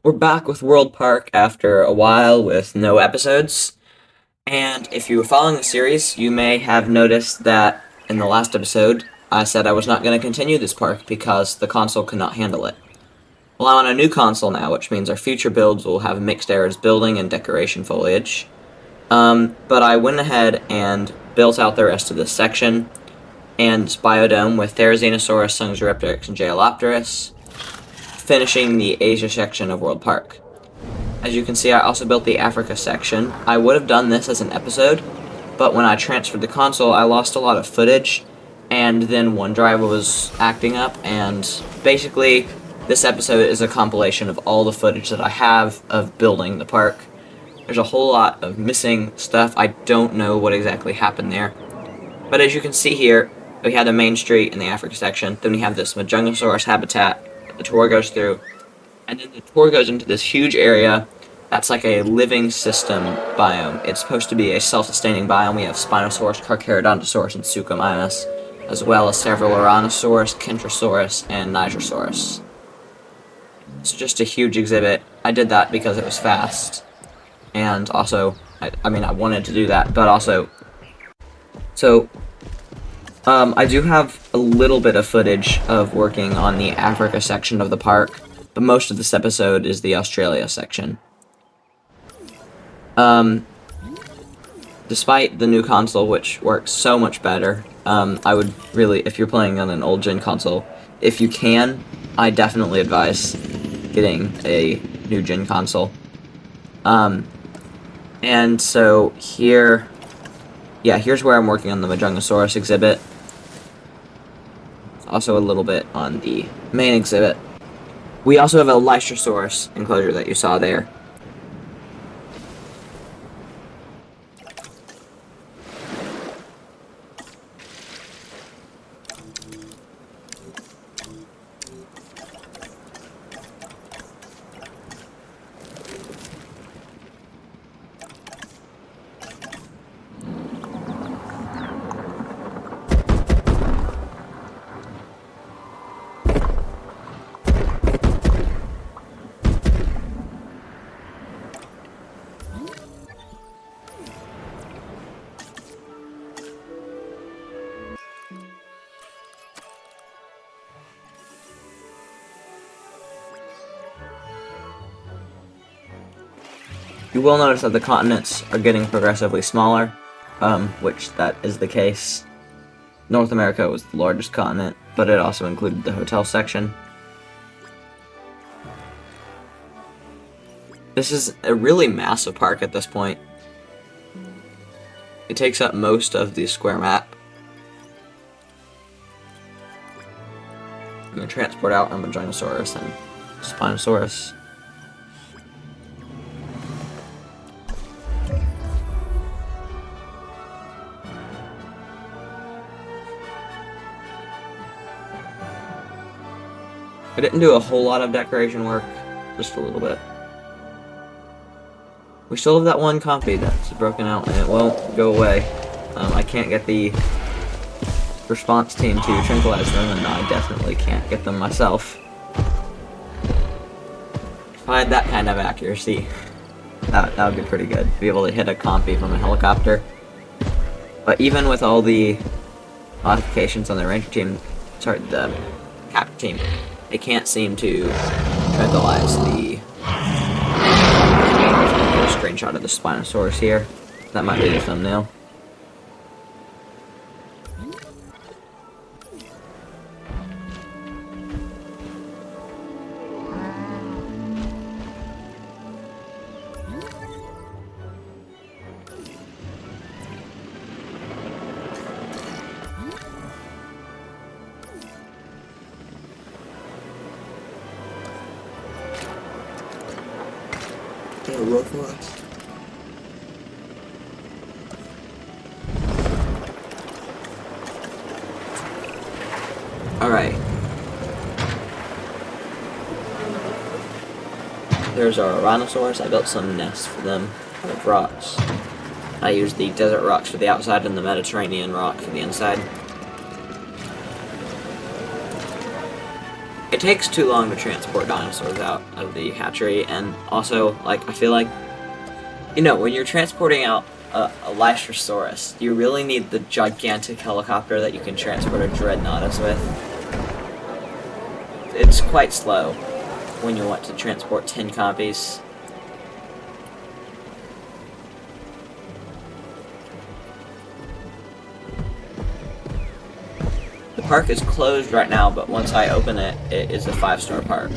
We're back with World Park after a while with no episodes. And if you were following the series, you may have noticed that in the last episode, I said I was not going to continue this park because the console could not handle it. Well, I'm on a new console now, which means our future builds will have mixed errors building and decoration foliage. But I went ahead and built out the rest of this section and biodome with Therizinosaurus, Sungzoripteryx, and Jailopterus, finishing the Asia section of World Park. As you can see, I also built the Africa section. I would have done this as an episode, but when I transferred the console, I lost a lot of footage, and then OneDrive was acting up, and basically, this episode is a compilation of all the footage that I have of building the park. There's a whole lot of missing stuff. I don't know what exactly happened there. But as you can see here, we have the main street in the Africa section, then we have this Majungasaurus habitat that the tour goes through, and then the tour goes into this huge area that's like a living system biome. It's supposed to be a self-sustaining biome. We have Spinosaurus, Carcharodontosaurus, and Suchomimus, as well as several Ouranosaurus, Kentrosaurus, and Nigersaurus. It's just a huge exhibit. I did that because it was fast, and also, I wanted to do that, but also, I do have a little bit of footage of working on the Africa section of the park, but most of this episode is the Australia section. Despite the new console, which works so much better, I would really, if you're playing on an old-gen console, if you can, I definitely advise getting a new-gen console. And so here's where I'm working on the Majungasaurus exhibit. Also a little bit on the main exhibit. We also have a Lystrosaurus enclosure that you saw there. You will notice that the continents are getting progressively smaller, which that is the case. North America was the largest continent, but it also included the hotel section. This is a really massive park at this point. It takes up most of the square map. I'm going to transport out a Majungasaurus and Spinosaurus. I didn't do a whole lot of decoration work, just a little bit. We still have that one copy that's broken out and it won't go away. I can't get the response team to tranquilize them, and I definitely can't get them myself. If I had that kind of accuracy, that would be pretty good, to be able to hit a copy from a helicopter. But even with all the modifications on the ranger team, the captain team, they can't seem to tranquilize the screenshot of the Spinosaurus here. That might be the thumbnail. Roll for us. Alright. There's our Ouranosaurus. I built some nests for them out of rocks. I used the desert rocks for the outside and the Mediterranean rock for the inside. It takes too long to transport dinosaurs out of the hatchery, and also, like, I feel like, when you're transporting out a Lystrosaurus, you really need the gigantic helicopter that you can transport a Dreadnoughtus with. It's quite slow when you want to transport 10 copies. The park is closed right now, but once I open it, it is a 5-star park.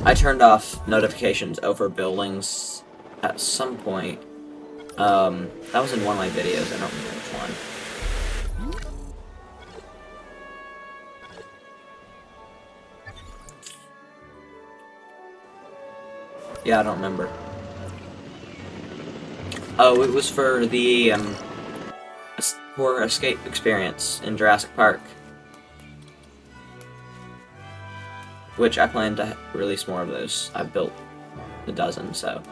I turned off notifications over buildings at some point. That was in one of my videos, I don't remember which one. Yeah, I don't remember. Oh, it was for the, for escape experience in Jurassic Park. Which I plan to release more of those. I've built a dozen, so.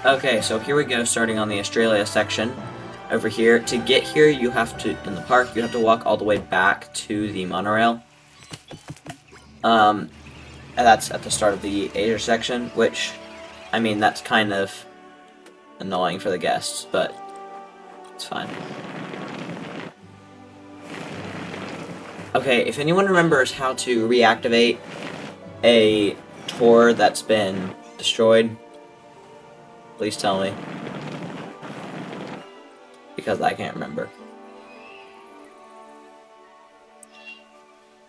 Okay, so here we go, starting on the Australia section. Over here, to get here, you have to, in the park, you have to walk all the way back to the monorail. And that's at the start of the Asia section, which, I mean, that's kind of annoying for the guests, but it's fine. Okay, if anyone remembers how to reactivate a tour that's been destroyed, please tell me, because I can't remember.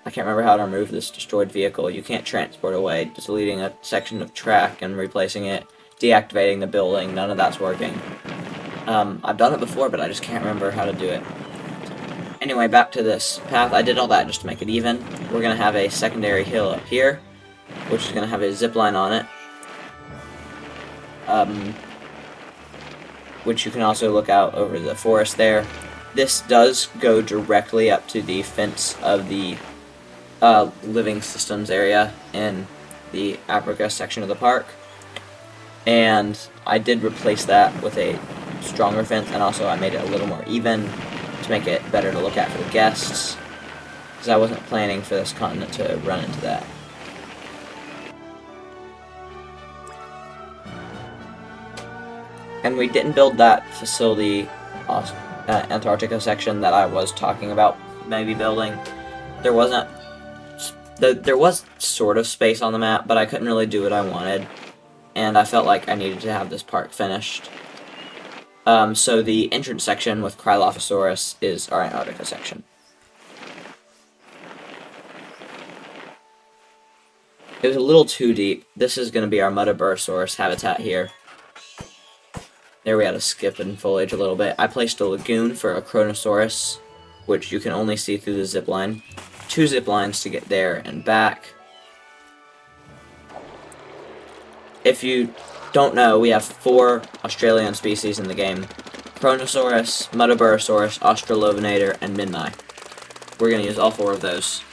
I can't remember how to remove this destroyed vehicle. You can't transport away, just deleting a section of track and replacing it, deactivating the building, none of that's working. I've done it before, but I just can't remember how to do it. Anyway, back to this path. I did all that just to make it even. We're going to have a secondary hill up here, which is going to have a zip line on it. Which you can also look out over the forest there. This does go directly up to the fence of the living systems area in the Africa section of the park. And I did replace that with a stronger fence, and also I made it a little more even to make it better to look at for the guests, because I wasn't planning for this continent to run into that. And we didn't build that facility, Antarctica section that I was talking about maybe building. There wasn't, there was sort of space on the map, but I couldn't really do what I wanted, and I felt like I needed to have this park finished. So the entrance section with Cryolophosaurus is our Antarctica section. It was a little too deep. This is going to be our Muttaburrasaurus habitat here. There we had to skip in foliage a little bit. I placed a lagoon for a Kronosaurus, which you can only see through the zip line. 2 zip lines to get there and back. If you don't know, we have 4 Australian species in the game. Kronosaurus, Muttaburrasaurus, Australopithecus, and Midni. We're going to use all 4 of those.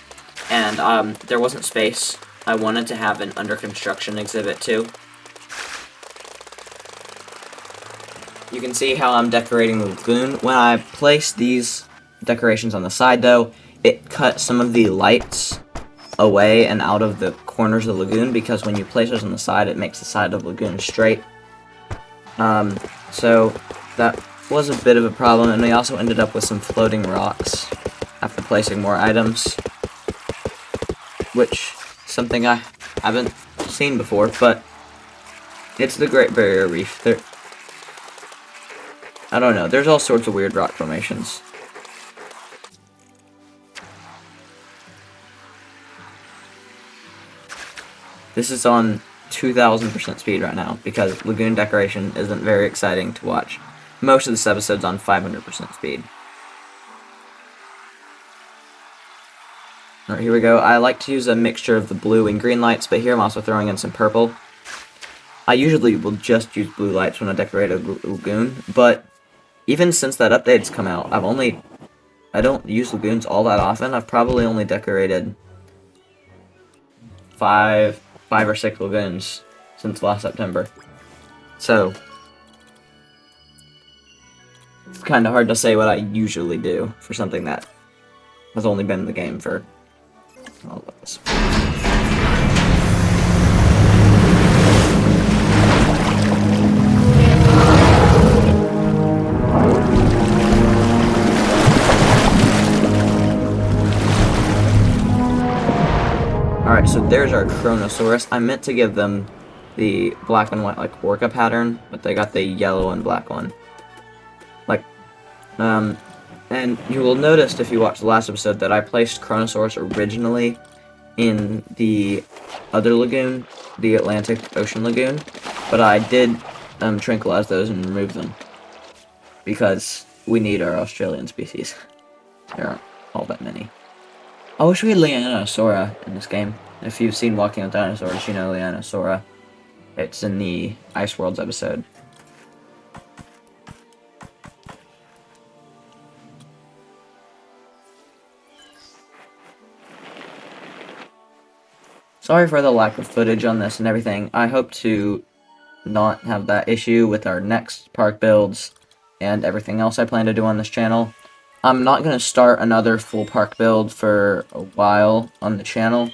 And there wasn't space. I wanted to have an under construction exhibit too. You can see how I'm decorating the lagoon. When I placed these decorations on the side though, it cut some of the lights away and out of the corners of the lagoon, because when you place those on the side, it makes the side of the lagoon straight. So that was a bit of a problem, and we also ended up with some floating rocks after placing more items, which is something I haven't seen before, but it's the Great Barrier Reef. I don't know, there's all sorts of weird rock formations. This is on 2000% speed right now, because lagoon decoration isn't very exciting to watch. Most of this episode's on 500% speed. Alright, here we go. I like to use a mixture of the blue and green lights, but here I'm also throwing in some purple. I usually will just use blue lights when I decorate a lagoon, but even since that update's come out, I don't use lagoons all that often. I've probably only decorated five or six lagoons since last September. So, it's kind of hard to say what I usually do for something that has only been in the game for... I'll let this... Alright, so there's our Chronosaurus. I meant to give them the black and white, like, orca pattern, but they got the yellow and black one. Like, and you will notice if you watch the last episode that I placed Chronosaurus originally in the other lagoon, the Atlantic Ocean Lagoon, but I did tranquilize those and remove them because we need our Australian species. There aren't all that many. I wish we had Leonosaura in this game. If you've seen Walking with Dinosaurs, you know Leonosaura. It's in the Ice Worlds episode. Sorry for the lack of footage on this and everything. I hope to not have that issue with our next park builds and everything else I plan to do on this channel. I'm not going to start another full park build for a while on the channel.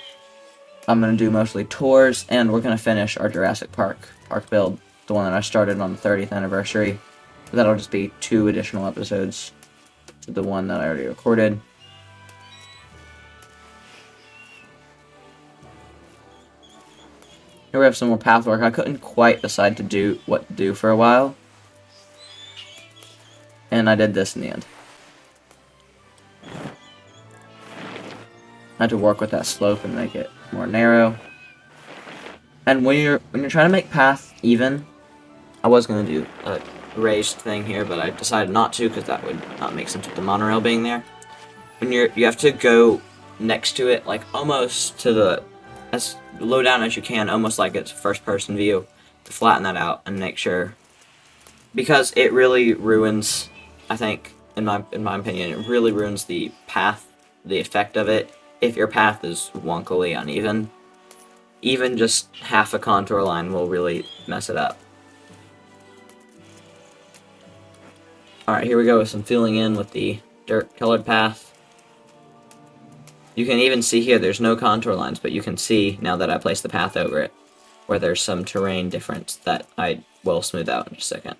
I'm going to do mostly tours, and we're going to finish our Jurassic Park build, the one that I started on the 30th anniversary. That'll just be 2 additional episodes to the one that I already recorded. Here we have some more path work. I couldn't quite decide to do what to do for a while, and I did this in the end. I had to work with that slope and make it more narrow. And when you're trying to make path even, I was gonna do a raised thing here, but I decided not to because that would not make sense with the monorail being there. When you have to go next to it, like almost to the as low down as you can, almost like it's first person view, to flatten that out and make sure, because it really ruins, I think, in my opinion, it really ruins the path, the effect of it. If your path is wonkily uneven, even just half a contour line will really mess it up. Alright, here we go with some filling in with the dirt colored path. You can even see here there's no contour lines, but you can see now that I placed the path over it where there's some terrain difference that I will smooth out in just a second.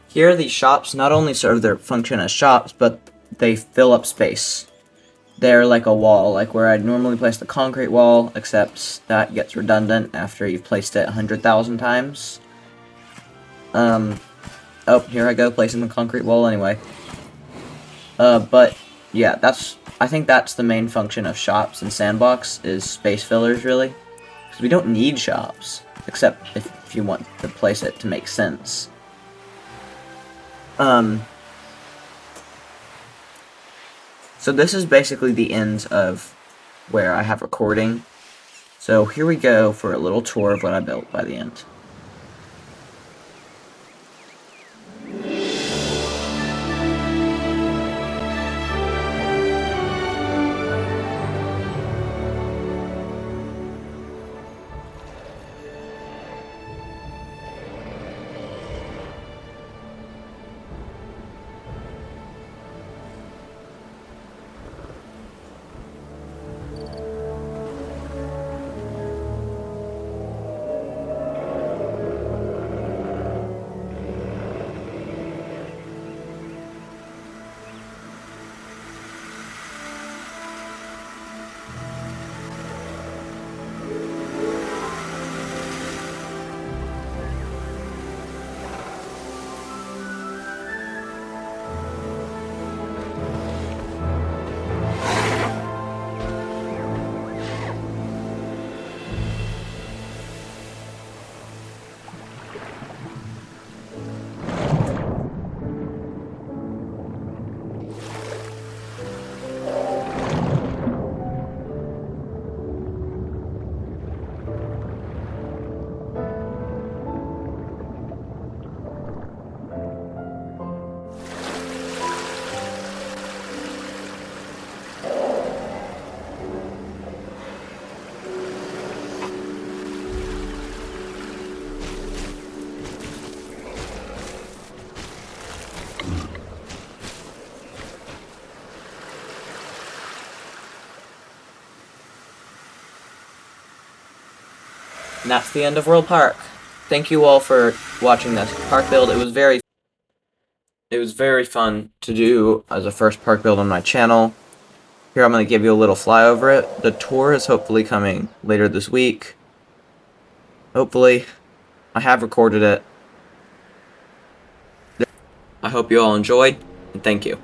Here, these shops not only serve their function as shops, but they fill up space. They're like a wall, like where I'd normally place the concrete wall, except that gets redundant after you've placed it 100,000 times. Oh, here I go, placing the concrete wall anyway. But, yeah, I think that's the main function of shops and sandbox, is space fillers, really. Because we don't need shops, except if you want to place it to make sense. So this is basically the end of where I have recording. So here we go for a little tour of what I built by the end. that's the end of World Park. Thank you all for watching this park build. It was very fun to do as a first park build on my channel. Here I'm going to give you a little flyover it. The tour is hopefully coming later this week. Hopefully. I have recorded it. I hope you all enjoyed, and thank you.